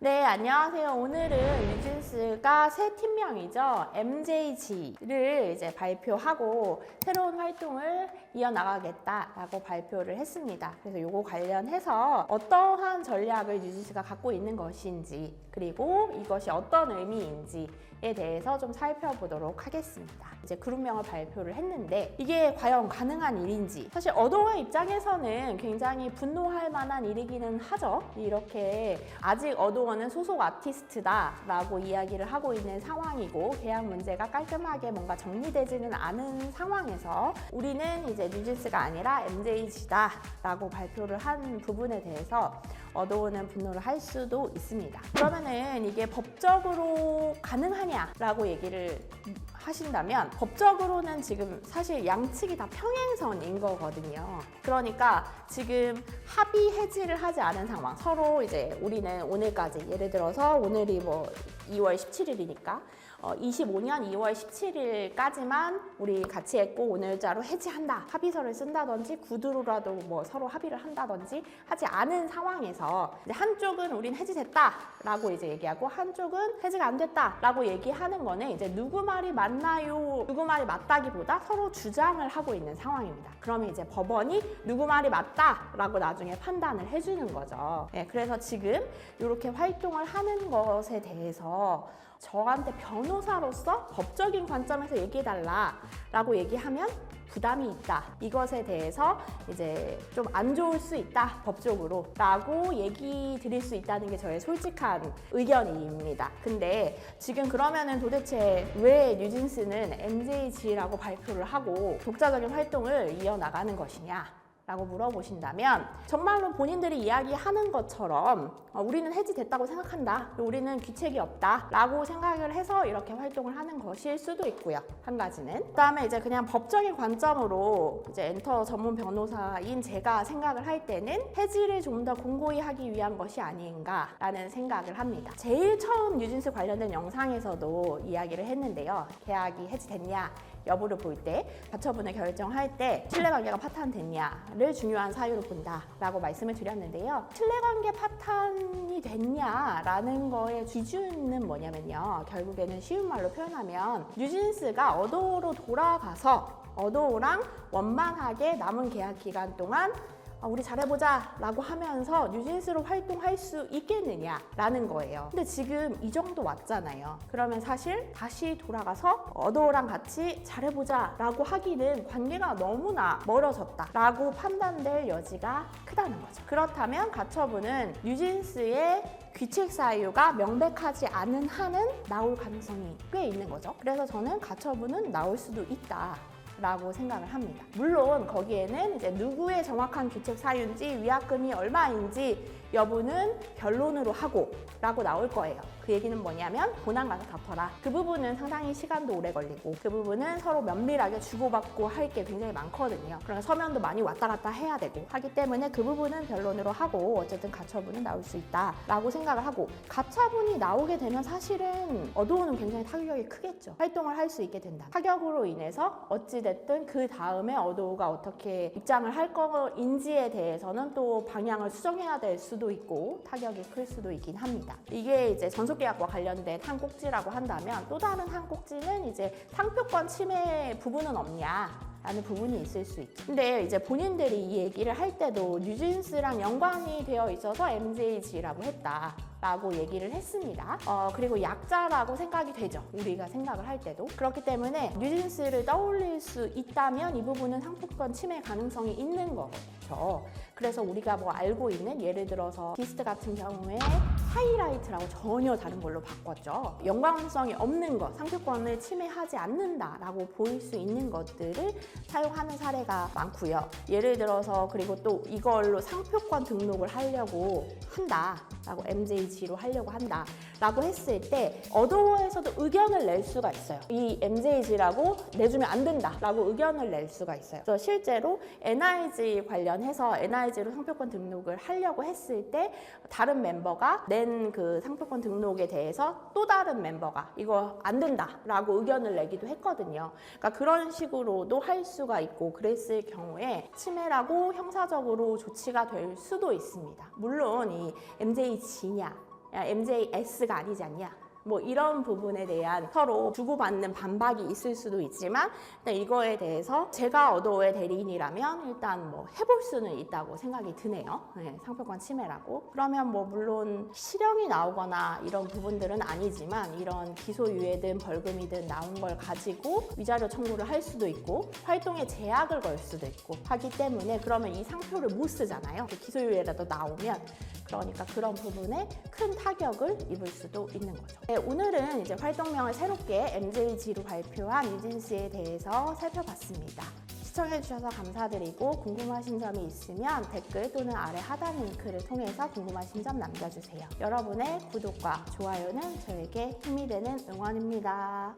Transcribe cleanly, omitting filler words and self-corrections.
네, 안녕하세요. 오늘은 뉴진스가 새 팀명이죠. MJG를 이제 발표하고 새로운 활동을 이어나가겠다라고 발표를 했습니다. 그래서 요거 관련해서 어떠한 전략을 뉴진스가 갖고 있는 것인지, 그리고 이것이 어떤 의미인지에 대해서 좀 살펴보도록 하겠습니다. 이제 그룹명을 발표를 했는데 이게 과연 가능한 일인지, 사실 어도어 입장에서는 굉장히 분노할 만한 일이기는 하죠. 이렇게 아직 어도어는 소속 아티스트다라고 이야기를 하고 있는 상황이고 계약 문제가 깔끔하게 뭔가 정리되지는 않은 상황에서 우리는 이제 뉴진스가 아니라 MJG다라고 발표를 한 부분에 대해서 어도어는 분노를 할 수도 있습니다. 그러면은 이게 법적으로 가능하냐라고 얘기를 하신다면, 법적으로는 지금 사실 양측이 다 평행선인 거거든요. 그러니까 지금 합의 해지를 하지 않은 상황, 서로 이제 우리는 오늘까지, 예를 들어서 오늘이 뭐 2월 17일이니까 25년 2월 17일까지만 우리 같이 했고 오늘자로 해지한다, 합의서를 쓴다든지 구두로라도 뭐 서로 합의를 한다든지 하지 않은 상황에서 이제 한쪽은 우린 해지됐다라고 이제 얘기하고 한쪽은 해지가 안 됐다라고 얘기하는 거는 이제 누구 말이 맞나요? 누구 말이 맞다기보다 서로 주장을 하고 있는 상황입니다. 그러면 이제 법원이 누구 말이 맞다라고 나중에 판단을 해주는 거죠. 네, 그래서 지금 이렇게 활동을 하는 것에 대해서 저한테 변호사로서 법적인 관점에서 얘기해달라라고 얘기하면 부담이 있다, 이것에 대해서 이제 좀 안 좋을 수 있다 법적으로 라고 얘기 드릴 수 있다는 게 저의 솔직한 의견입니다. 근데 지금 그러면은 도대체 왜 뉴진스는 MJG라고 발표를 하고 독자적인 활동을 이어나가는 것이냐 라고 물어보신다면, 정말로 본인들이 이야기하는 것처럼 우리는 해지됐다고 생각한다, 우리는 귀책이 없다 라고 생각을 해서 이렇게 활동을 하는 것일 수도 있고요, 한 가지는. 그 다음에 이제 그냥 법적인 관점으로 이제 엔터 전문 변호사인 제가 생각을 할 때는 해지를 좀 더 공고히 하기 위한 것이 아닌가 라는 생각을 합니다. 제일 처음 뉴진스 관련된 영상에서도 이야기를 했는데요, 계약이 해지됐냐 여부를 볼 때, 가처분을 결정할 때 신뢰관계가 파탄됐냐를 중요한 사유로 본다라고 말씀을 드렸는데요. 신뢰관계 파탄이 됐냐라는 거의 기준은 뭐냐면요, 결국에는 쉬운 말로 표현하면 뉴진스가 어도어로 돌아가서 어도어랑 원만하게 남은 계약 기간 동안 우리 잘해보자 라고 하면서 뉴진스로 활동할 수 있겠느냐라는 거예요. 근데 지금 이 정도 왔잖아요. 그러면 사실 다시 돌아가서 어도어랑 같이 잘해보자 라고 하기는 관계가 너무나 멀어졌다 라고 판단될 여지가 크다는 거죠. 그렇다면 가처분은 뉴진스의 귀책 사유가 명백하지 않은 한은 나올 가능성이 꽤 있는 거죠. 그래서 저는 가처분은 나올 수도 있다 라고 생각을 합니다. 물론 거기에는 이제 누구의 정확한 귀책 사유인지 위약금이 얼마인지 여부는 변론으로 하고 라고 나올 거예요. 그 얘기는 뭐냐면 본안 가서 다퉈라. 그 부분은 상당히 시간도 오래 걸리고 그 부분은 서로 면밀하게 주고받고 할 게 굉장히 많거든요. 그러니까 서면도 많이 왔다 갔다 해야 되고 하기 때문에 그 부분은 변론으로 하고 어쨌든 가처분은 나올 수 있다 라고 생각을 하고, 가처분이 나오게 되면 사실은 어도어는 굉장히 타격이 크겠죠. 활동을 할 수 있게 된다. 타격으로 인해서 어찌됐든 그 다음에 어도어가 어떻게 입장을 할 거인지에 대해서는 또 방향을 수정해야 될 수도 있고 타격이 클 수도 있긴 합니다. 이게 이제 전속계약과 관련된 한 꼭지라고 한다면, 또 다른 한 꼭지는 이제 상표권 침해 부분은 없냐 라는 부분이 있을 수 있죠. 근데 이제 본인들이 이 얘기를 할 때도 뉴진스랑 연관이 되어 있어서 MJG라고 했다 라고 얘기를 했습니다. 그리고 약자라고 생각이 되죠, 우리가 생각을 할 때도. 그렇기 때문에 뉴진스를 떠올릴 수 있다면 이 부분은 상표권 침해 가능성이 있는 거죠. 그래서 우리가 뭐 알고 있는, 예를 들어서 디스트 같은 경우에 하이라이트라고 전혀 다른 걸로 바꿨죠. 연관성이 없는 것, 상표권을 침해하지 않는다라고 보일 수 있는 것들을 사용하는 사례가 많고요. 예를 들어서 그리고 또 이걸로 상표권 등록을 하려고 한다라고, MJG로 하려고 한다라고 했을 때 어도어에서도 의견을 낼 수가 있어요. 이 MJG라고 내주면 안 된다라고 의견을 낼 수가 있어요. 그래서 실제로 NIG 관련해서 NIG로 상표권 등록을 하려고 했을 때 다른 멤버가 낸 그 상표권 등록에 대해서 또 다른 멤버가 이거 안 된다라고 의견을 내기도 했거든요. 그러니까 그런 식으로도 할 수가 있고, 그랬을 경우에 침해라고 형사적으로 조치가 될 수도 있습니다. 물론 이 MJG냐 야, MJS가 아니지 않냐? 뭐 이런 부분에 대한 서로 주고받는 반박이 있을 수도 있지만 일단 이거에 대해서 제가 어도의 대리인이라면 일단 뭐 해볼 수는 있다고 생각이 드네요. 네, 상표권 침해라고. 그러면 뭐 물론 실형이 나오거나 이런 부분들은 아니지만 이런 기소유예든 벌금이든 나온 걸 가지고 위자료 청구를 할 수도 있고 활동에 제약을 걸 수도 있고 하기 때문에 그러면 이 상표를 못 쓰잖아요. 기소유예라도 나오면. 그러니까 그런 부분에 큰 타격을 입을 수도 있는 거죠. 네, 오늘은 이제 활동명을 새롭게 MJG로 발표한 유진스에 대해서 살펴봤습니다. 시청해주셔서 감사드리고 궁금하신 점이 있으면 댓글 또는 아래 하단 링크를 통해서 궁금하신 점 남겨주세요. 여러분의 구독과 좋아요는 저에게 힘이 되는 응원입니다.